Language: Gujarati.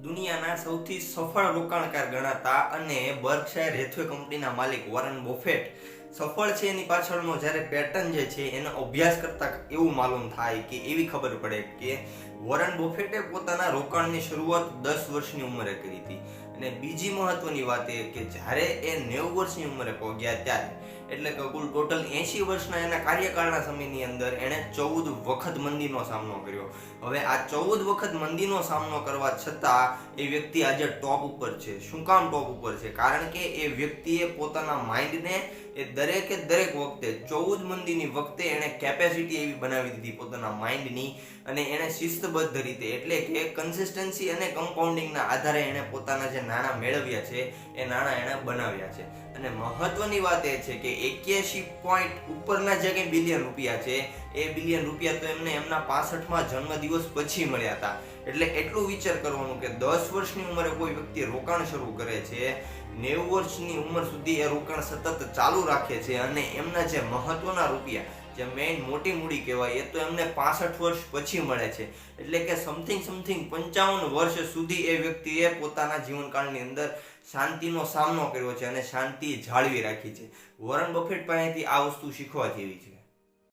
દુનિયાના સૌથી સફળ રોકાણકાર ગણાતા અને બર્કશાયર હેથવે કંપનીના માલિક વોરન બફેટ સફળ છે એની પાછળનો જ્યારે પેટર્ન જે છે એનો અભ્યાસ કરતા એવું માલુમ થાય કે એવી ખબર પડે કે વોરન બફેટે પોતાના રોકાણની શરૂઆત 10 વર્ષની ઉંમરે કરી હતી. અને બીજી મહત્વની વાત એ કે જ્યારે એ 90 વર્ષની ઉંમરે પહોંચ્યા ત્યારે એટલે કે કુલ ટોટલ 80 વર્ષના એના કાર્યકાળના સમયની અંદર એણે 14 વખત મંદીનો સામનો કર્યો. હવે આ 14 વખત મંદીનો સામનો કરવા છતાં એ વ્યક્તિ આજે ટોપ ઉપર છે. શું કામ ટોપ ઉપર છે? કારણ કે એ વ્યક્તિએ પોતાના માઇન્ડને એ દરેકે દરેક વખતે 14 મંદીની વખતે એણે કેપેસિટી એવી બનાવી દીધી પોતાના માઇન્ડની, અને એણે શિસ્તબદ્ધ રીતે એટલે કે કન્સિસ્ટન્સી અને કમ્પાઉન્ડિંગના આધારે એણે પોતાના જે નાણાં મેળવ્યા છે એ નાણાં એણે બનાવ્યા છે. અને મહત્વની વાત એ છે કે 81 પોઈન્ટ ઉપરના જે કંઈ બિલિયન રૂપિયા છે એ બિલિયન રૂપિયા તો એમને એમના 65મા જન્મદિવસ પછી મળ્યા હતા. એટલે એટલું વિચાર કરવાનું કે 10 વર્ષની ઉંમરે કોઈ વ્યક્તિ રોકાણ શરૂ કરે છે, 90 વર્ષની ઉંમર સુધી એ રોકાણ સતત ચાલુ રાખે છે, અને એમના જે મહત્વના રૂપિયા જે મેઇન મોટી મૂડી કહેવાય એ તો એમને 65 વર્ષ પછી મળે છે. એટલે કે સમથિંગ 55 વર્ષ સુધી એ વ્યક્તિએ પોતાના જીવનકાળની અંદર શાંતિનો સામનો કર્યો છે અને શાંતિ જાળવી રાખી છે. વોરન બફેટ પાસેથી આ વસ્તુ શીખવા જેવી છે.